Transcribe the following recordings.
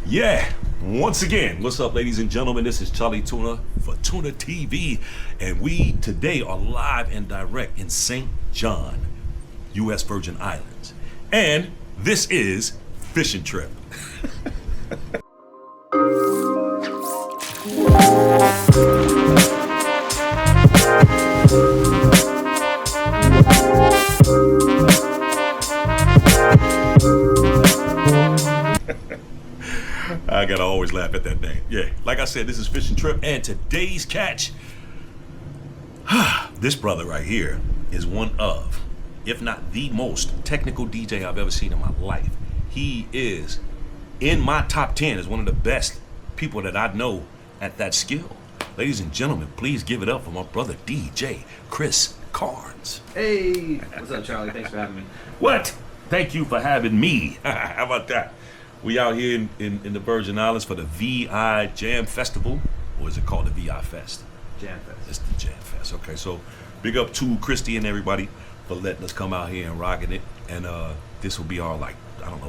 Yeah, once again, what's up, ladies and gentlemen? This is Charlie Tuna for Tuna TV, and we today are live and direct in St. John US Virgin Islands, and this is Fishing Trip. I gotta always laugh at that name. Yeah, like I said, this is Fishing Trip, and today's catch, this brother right here is one of, if not the most technical DJ I've ever seen in my life. He is in my top 10 as one of the best people that I know at that skill. Ladies and gentlemen, please give it up for my brother DJ Chris Karns. Hey, what's up, Charlie? Thanks for having me. What? Thank you for having me. How about that? We out here in the Virgin Islands for the VI Jam Festival, or is it called the VI Fest? Jam Fest. It's the Jam Fest. Okay, so big up to Christy and everybody for letting us come out here and rocking it. And this will be our,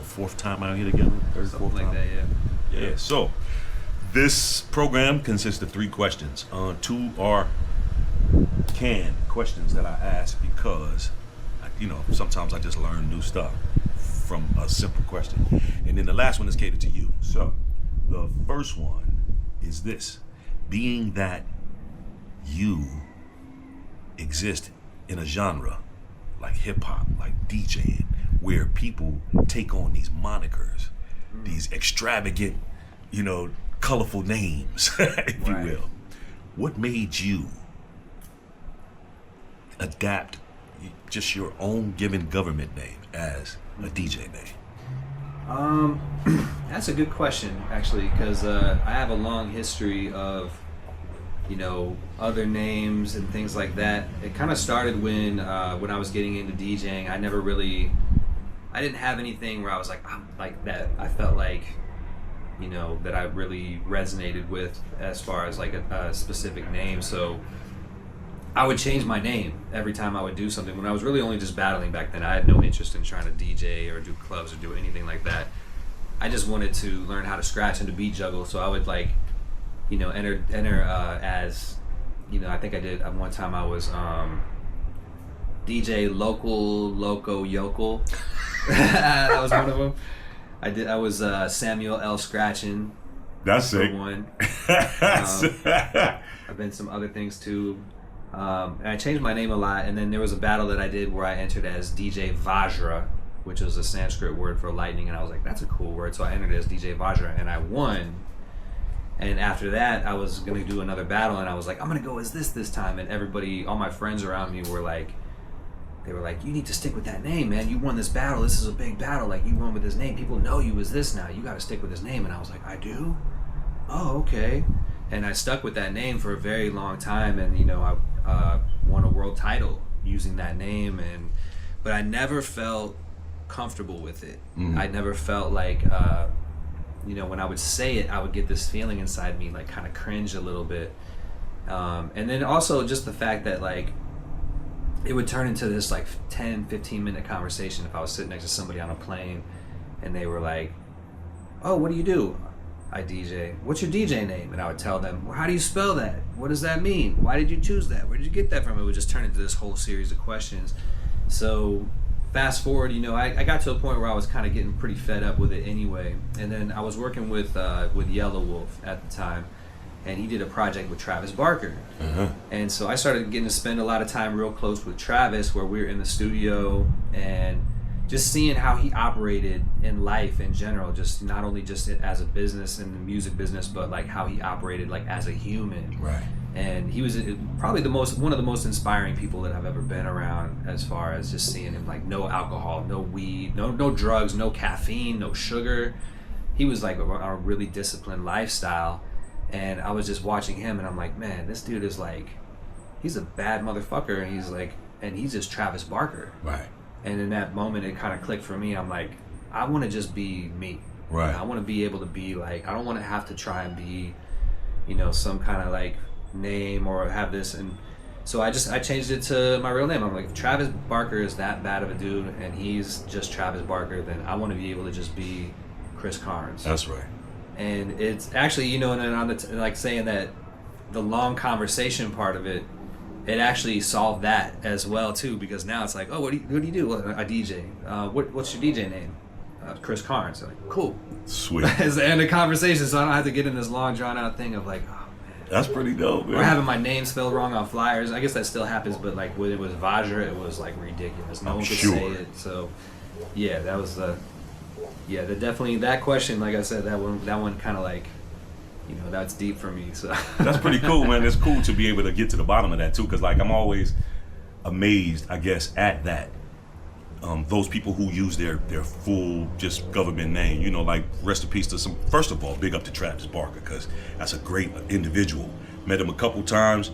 fourth time out here together? Third, Something fourth like time? that, yeah. Yeah, so this program consists of 3 questions. 2 are canned questions that I ask because, sometimes I just learn new stuff from a simple question. And then the last one is catered to you. So the first one is this: being that you exist in a genre like hip hop, like DJing, where people take on these monikers, these extravagant, colorful names, if you will. What made you adapt just your own given government name as a DJ name? That's a good question, actually, because I have a long history of, other names and things like that. It kind of started when I was getting into DJing. I didn't have anything where I was like, I'm like that. I felt like, that I really resonated with as far as like a specific name. So I would change my name every time I would do something. When I was really only just battling back then, I had no interest in trying to DJ or do clubs or do anything like that. I just wanted to learn how to scratch and to beat juggle. So I would enter as, I think I did one time I was DJ Loco Yokel. That was one of them. I was Samuel L. Scratchin'. That's sick. One. I've been some other things too. And I changed my name a lot, and then there was a battle that I did where I entered as DJ Vajra, which was a Sanskrit word for lightning, and I was like, that's a cool word, so I entered as DJ Vajra, and I won. And after that, I was going to do another battle, and I was like, I'm going to go as this time, and everybody, all my friends around me were like, you need to stick with that name, man. You won this battle. This is a big battle. Like, you won with this name. People know you as this now. You got to stick with this name. And I was like, I do? Oh, okay. And I stuck with that name for a very long time, and I won a world title using that name, but I never felt comfortable with it. I never felt like when I would say it, I would get this feeling inside me, like kind of cringe a little bit, and then also just the fact that it would turn into this 10-15 minute conversation if I was sitting next to somebody on a plane and they were like, oh, what do you do? I DJ. What's your DJ name? And I would tell them, well, how do you spell that? What does that mean? Why did you choose that? Where did you get that from? It would just turn into this whole series of questions. So fast forward, I got to a point where I was kind of getting pretty fed up with it anyway. And then I was working with Yellow Wolf at the time, and he did a project with Travis Barker. And so I started getting to spend a lot of time real close with Travis, where we were in the studio and just seeing how he operated in life in general, just not only just as a business in the music business, but how he operated as a human. Right. And he was probably one of the most inspiring people that I've ever been around, as far as just seeing him no alcohol, no weed, no drugs, no caffeine, no sugar. He was a really disciplined lifestyle. And I was just watching him, and I'm like, man, this dude is he's a bad motherfucker, and he's just Travis Barker. Right. And in that moment, it kind of clicked for me. I'm like, I want to just be me. Right. I want to be able to be I don't want to have to try and be, some kind of name or have this. And so I changed it to my real name. I'm like, if Travis Barker is that bad of a dude and he's just Travis Barker, then I want to be able to just be Chris Karns. That's right. And it's actually, you know, and then on the like saying that the long conversation part of it, it actually solved that as well too, because now it's like, oh, what do you do? Well, I DJ. What's your DJ name? Chris Karns. Like, cool. Sweet. It's the end of conversation, so I don't have to get in this long drawn out thing of like, oh man. That's pretty dope, man. Or having my name spelled wrong on flyers. I guess that still happens, but like when it was Vajra, it was like ridiculous. No one could say it. So yeah, that was definitely that question. Like I said, that one kind of like, you know, that's deep for me. So that's pretty cool, man. It's cool to be able to get to the bottom of that too, because like I'm always amazed, I guess, at that. Those people who use their full just government name, you know, like rest in peace to some. First of all, big up to Travis Barker, because that's a great individual. Met him a couple times,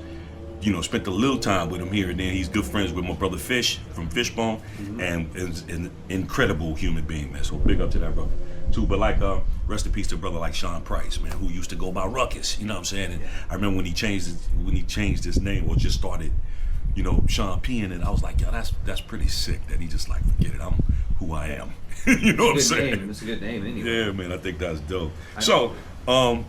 you know, spent a little time with him here and then. He's good friends with my brother Fish from Fishbone, and is an incredible human being, man. So big up to that brother too. But like, rest in peace to a brother like Sean Price, man, who used to go by Ruckus. You know what I'm saying? And I remember when he changed his name, or just started, you know, Sean P in it. I was like, yo, that's pretty sick that he just like, forget it, I'm who I am. You know what I'm saying? It's a good name anyway. Yeah, man, I think that's dope. So, I'm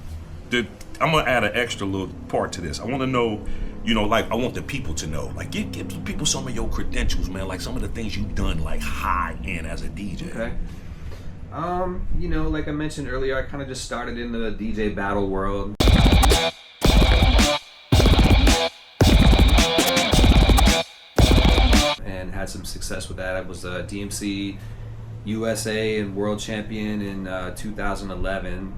gonna add an extra little part to this. I want to know, you know, like I want the people to know, like give people some of your credentials, man, like some of the things you've done, like high end as a DJ. Okay. You know, like I mentioned earlier, I kind of just started in the DJ battle world. And had some success with that. I was a DMC USA and World Champion in 2011.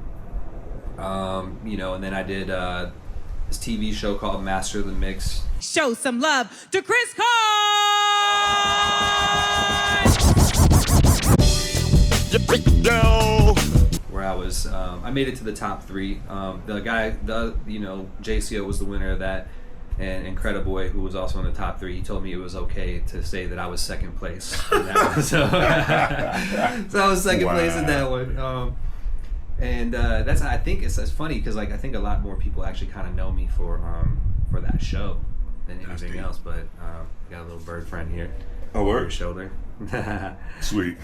You know, and then I did this TV show called Master of the Mix. Show some love to Chris Karns! Where I was, I made it to the top 3. JCO was the winner of that. And Incrediboy, who was also in the top 3, he told me it was okay to say that I was second place in that one. So I was second place in that one. I think it's funny because like I think a lot more people actually kind of know me for that show than anything else. But got a little bird friend here. Oh, word. Your shoulder. Sweet.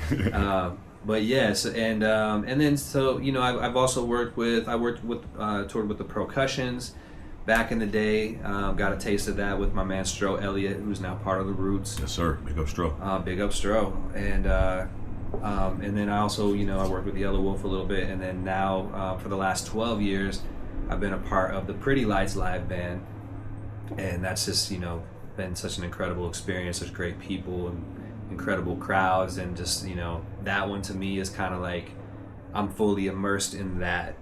But yes, and then so you know I've also toured with the Percussions. Back in the day, got a taste of that with my man Stro Elliott, who's now part of the Roots. Yes, sir. Big up Stro. Big up Stro. And then I also, you know, I worked with Yellow Wolf a little bit, and then now for the last 12 years, I've been a part of the Pretty Lights live band, and that's just, you know, been such an incredible experience. Such great people and incredible crowds, and just, you know, that one to me is kind of like I'm fully immersed in that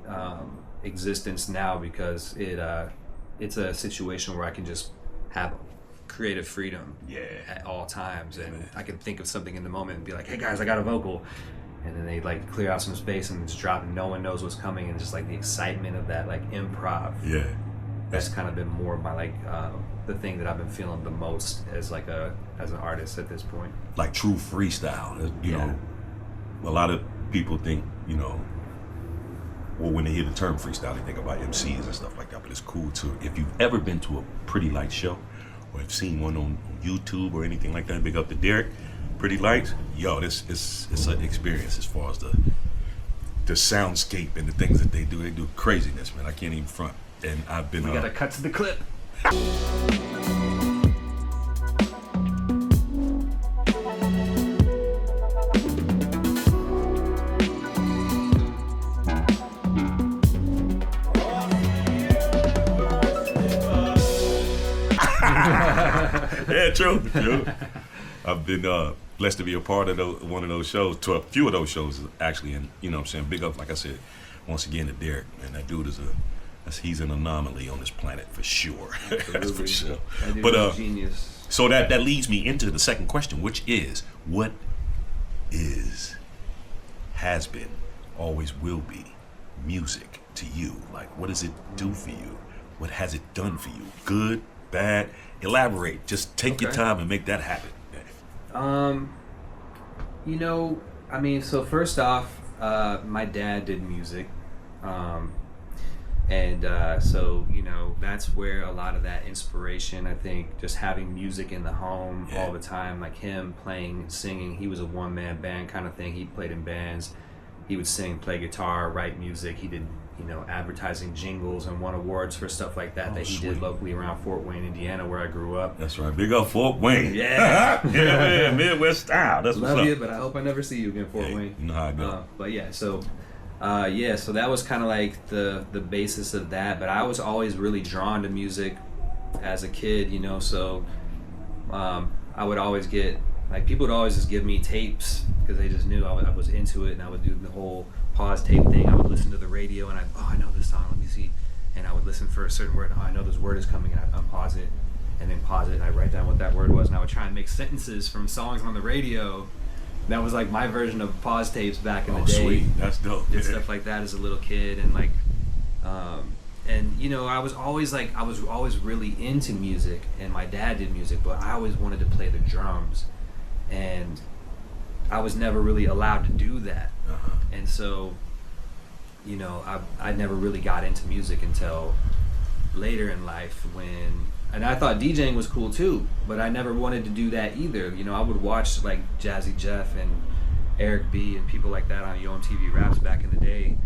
existence now because it's a situation where I can just have creative freedom at all times, and I can think of something in the moment and be like, hey guys, I got a vocal, and then they like clear out some space and just drop, and no one knows what's coming, and just like the excitement of that like improv. That's kind of been more of my like the thing that I've been feeling the most as like as an artist at this point. Like true freestyle, you know. A lot of people think, you know, well, when they hear the term freestyle, they think about MCs and stuff like that. But it's cool too. If you've ever been to a Pretty Lights show, or have seen one on YouTube or anything like that, big up to Derek. Pretty Lights, yo, it's an experience as far as the soundscape and the things that they do. They do craziness, man. I can't even front. And I've been. We gotta cut to the clip. Yeah, true. I've been blessed to be a part of one of those shows, to a few of those shows actually, and you know what I'm saying, big up, like I said, once again to Derek, and that dude he's an anomaly on this planet for sure. That's for sure. But genius. So that leads me into the second question, which is, what is, has been, always will be music to you? Like, what does it do for you? What has it done for you? Good, bad? Elaborate. Just take your time and make that happen. You know, I mean, so first off, my dad did music. So, you know, that's where a lot of that inspiration, I think, just having music in the home all the time, like him playing, singing. He was a one-man band kind of thing. He played in bands. he would sing, play guitar, write music. He did, advertising jingles and won awards for stuff like that that he did locally around Fort Wayne, Indiana, where I grew up. That's right. Big up Fort Wayne. Yeah. Yeah, man. Midwest style. That's what's up. Love you, but I hope I never see you again, Fort Wayne. You know how I go. But yeah, so that was kind of like the basis of that. But I was always really drawn to music as a kid, so I would always get, like, people would always just give me tapes because they just knew I was into it, and I would do the whole pause tape thing. I would listen to the radio, and I know this song, let me see. And I would listen for a certain word. I know this word is coming, and I'd unpause it, and then pause it, and I'd write down what that word was, and I would try and make sentences from songs on the radio. That was like my version of pause tapes back in the day. Sweet. That's dope. Did stuff like that as a little kid, and like, I was always really into music, and my dad did music, but I always wanted to play the drums, and I was never really allowed to do that. And so, I never really got into music until later in life and I thought DJing was cool too, but I never wanted to do that either. I would watch like Jazzy Jeff and Eric B and people like that on YoMTV Raps back in the day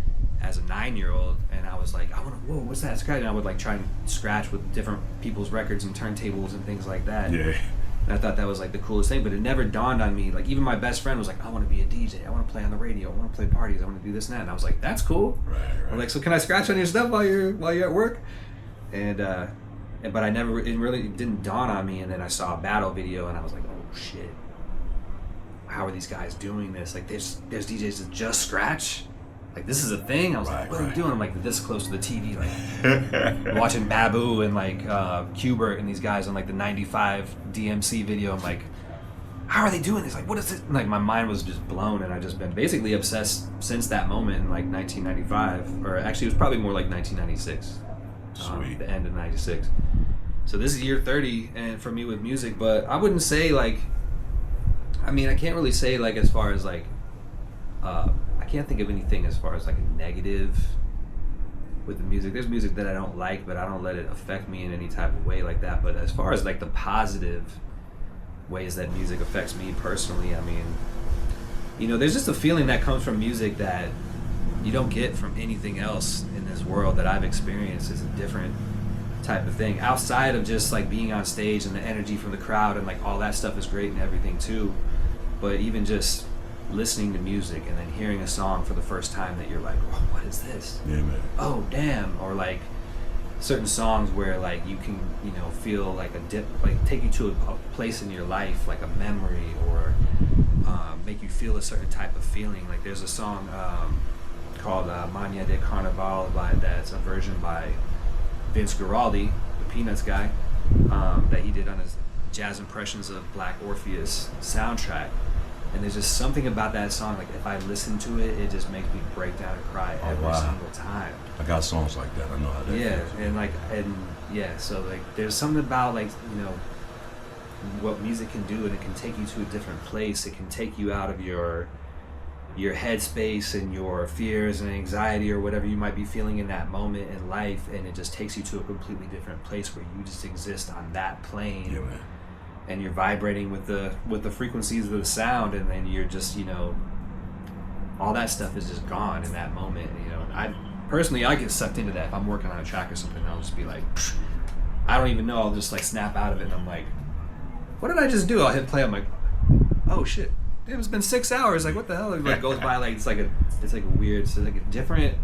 as a 9-year-old, and I was like, whoa, what's that scratch? And I would like try and scratch with different people's records and turntables and things like that. Yeah. And I thought that was like the coolest thing, but it never dawned on me. Like, even my best friend was like, I want to be a DJ. I want to play on the radio. I want to play parties. I want to do this and that. And I was like, that's cool. Right. I'm like, so can I scratch on your stuff while you're at work? And but it didn't dawn on me. And then I saw a battle video, and I was like, oh shit, how are these guys doing this? Like, there's DJs that just scratch. Like, this is a thing. I was like, what are you doing? I'm like this close to the TV, like watching Babu and like Qbert and these guys on like the '95 DMC video. I'm like, how are they doing this? Like, what is it? And, like, my mind was just blown, and I've just been basically obsessed since that moment in like 1995, or actually it was probably more like 1996. Sweet. The end of '96. So this is year 30, and for me with music, but I wouldn't say like, I can't really say like as far as like, I can't think of anything as far as like a negative with the music. There's music that I don't like, but I don't let it affect me in any type of way like that. But as far as like the positive ways that music affects me personally, there's just a feeling that comes from music that you don't get from anything else in this world that I've experienced. It's a different type of thing outside of just like being on stage and the energy from the crowd, and like all that stuff is great and everything too. But even just listening to music and then hearing a song for the first time that you're like, oh, what is this? Yeah, man. Oh, damn. Or like certain songs where like you can, feel like a dip, like take you to a place in your life, like a memory, or make you feel a certain type of feeling. Like there's a song called Mania de Carnaval that's a version by Vince Guaraldi, the Peanuts guy, that he did on his Jazz Impressions of Black Orpheus soundtrack. And there's just something about that song, like if I listen to it, it just makes me break down and cry every single time. I got songs like that. I know how that feels. So like there's something about like, what music can do, and it can take you to a different place. It can take you out of your headspace and your fears and anxiety or whatever you might be feeling in that moment in life, and it just takes you to a completely different place where you just exist on that plane. Yeah, man. And you're vibrating with the frequencies of the sound, and then you're just, all that stuff is just gone in that moment. I get sucked into that. If I'm working on a track or something, I'll just be like, I don't even know. I'll just like snap out of it, and I'm like, what did I just do? I'll hit play. I'm like, oh shit, damn, it's been 6 hours. Like, what the hell? It like goes by like it's like a weird, it's like a different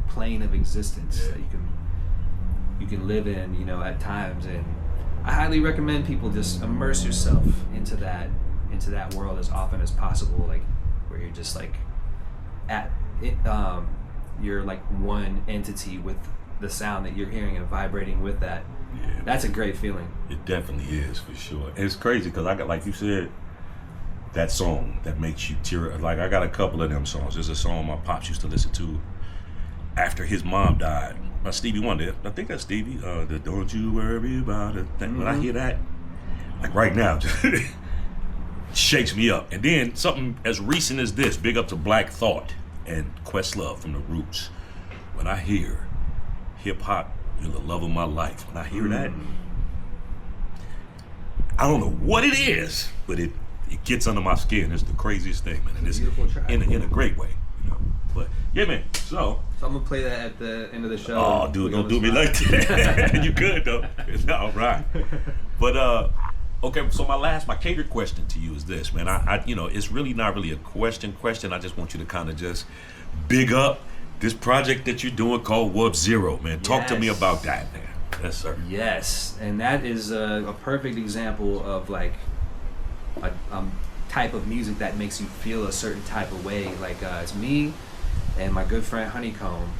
plane of existence that you can live in, at times. And I highly recommend people just immerse yourself into that world as often as possible, like where you're just like at it, you're like one entity with the sound that you're hearing and vibrating with that. Yeah, that's a great feeling. It definitely is, for sure. It's crazy because I got, like you said, that song that makes you tear. Like I got a couple of them songs. There's a song my pops used to listen to after his mom died. By Stevie Wonder. I think that's Stevie. The Don't You Worry About a Thing. When I hear that, like right now, just shakes me up. And then something as recent as this, big up to Black Thought and Questlove from The Roots. When I hear hip hop, you're the love of my life. When I hear that, I don't know what it is, but it gets under my skin. It's the craziest thing, man. And it's beautiful track. in a great way. But yeah, man. So I'm gonna play that at the end of the show. oh, dude, don't do me like that. You could though. All right. But okay. So my catered question to you is this, man. I it's really not really a question. I just want you to kind of just big up this project that you're doing called Wub Zero, man. Talk to me about that, man. Yes, sir. Yes, and that is a perfect example of like a type of music that makes you feel a certain type of way. Like it's me and my good friend Honeycomb,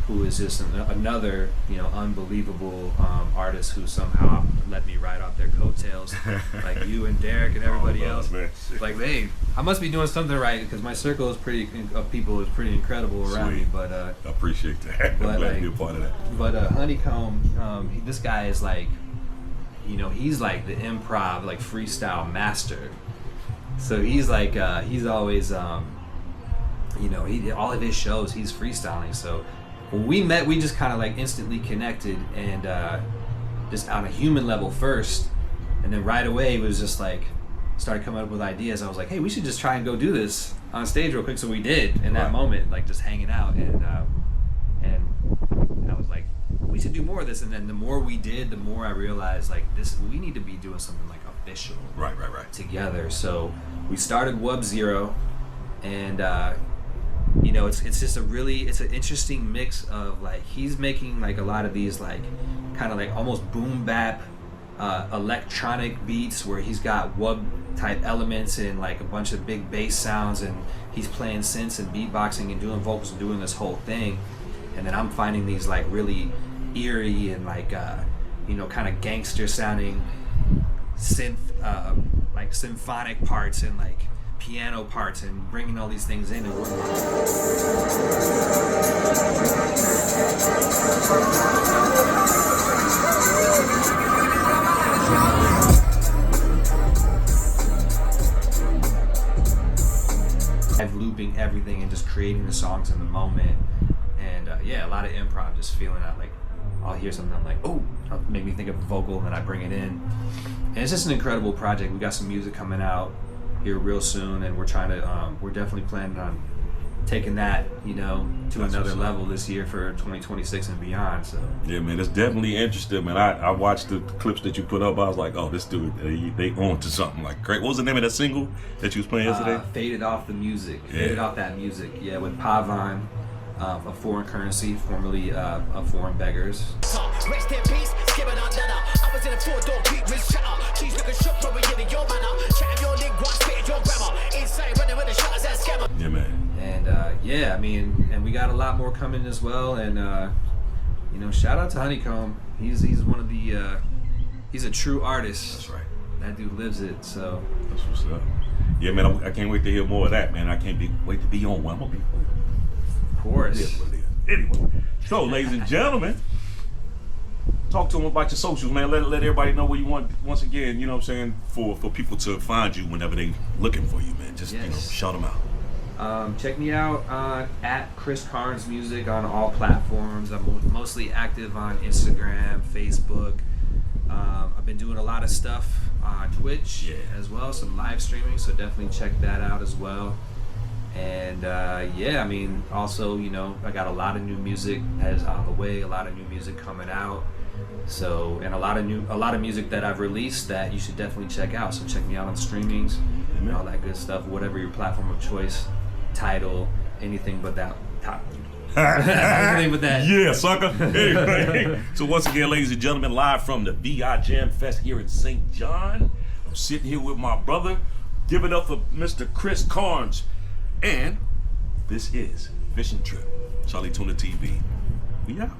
who is just another unbelievable artist who somehow let me ride off their coattails, like you and Derek and everybody else. Man. Like, hey, I must be doing something right because my circle of people is pretty incredible around me. But I appreciate that. I'm glad to be a part of that. But Honeycomb, this guy is like, he's like the improv, like freestyle master. So he's like, he's always, all of his shows, he's freestyling. So when we met, we just kind of like instantly connected and just on a human level first. And then right away it was just like, started coming up with ideas. I was like, hey, we should just try and go do this on stage real quick. So we did in that moment, like just hanging out. And I was like, we should do more of this. And then the more we did, the more I realized like we need to be doing something like official. Right. Together. So we started Wub Zero, and it's just it's an interesting mix of like he's making like a lot of these like kind of like almost boom bap electronic beats where he's got Wub type elements and like a bunch of big bass sounds, and he's playing synths and beatboxing and doing vocals and doing this whole thing. And then I'm finding these like really eerie and like kind of gangster sounding synth like symphonic parts and like piano parts and bringing all these things in and looping everything and just creating the songs in the moment. And a lot of improv, just feeling out like I'll hear something, I'm like, oh, it'll make me think of a vocal, and then I bring it in. And it's just an incredible project. We got some music coming out here real soon, and we're trying to we're definitely planning on taking that to another level this year for 2026 and beyond. So yeah, man, it's definitely interesting, man. I watched the clips that you put up. I was like, oh, this dude, they on to something like great. What was the name of that single that you was playing yesterday? Faded Off the Music. Faded Off That Music. Yeah, with Pavan of Foreign Currency, formerly of Foreign Beggars. Rest in peace, skipping on dinner. I was in a four-door Pete with shutter. Cheese looking shook from a in your manner. Chatting your lingua, spitting your grammar. Insane, running with the shutters and scammer. Yeah, man. And and we got a lot more coming as well. And shout out to Honeycomb. He's one of the he's a true artist. That's right. That dude lives it. So that's what's up. Yeah, man. I can't wait to hear more of that, man. I can't wait to be on one. I'm gonna be. Of course. Anyway, so ladies and gentlemen, talk to them about your socials, man. Let everybody know where you want. Once again, what I'm saying, for people to find you whenever they looking for you, man. Just shout them out. Check me out at Chris Karns Music on all platforms. I'm mostly active on Instagram, Facebook. I've been doing a lot of stuff on Twitch as well, some live streaming. So definitely check that out as well. And also, I got a lot of new music that is on the way, a lot of new music coming out. So, and a lot of music that I've released that you should definitely check out. So check me out on streamings and all that good stuff, whatever your platform of choice, Tidal, anything but that. Anything but that. Yeah, sucker. Anyway, so once again, ladies and gentlemen, live from the VI Jam Fest here in St. John. I'm sitting here with my brother. Give it up for Mr. Chris Karns. And this is Fishing Trip, Charlie Tuna TV. We out.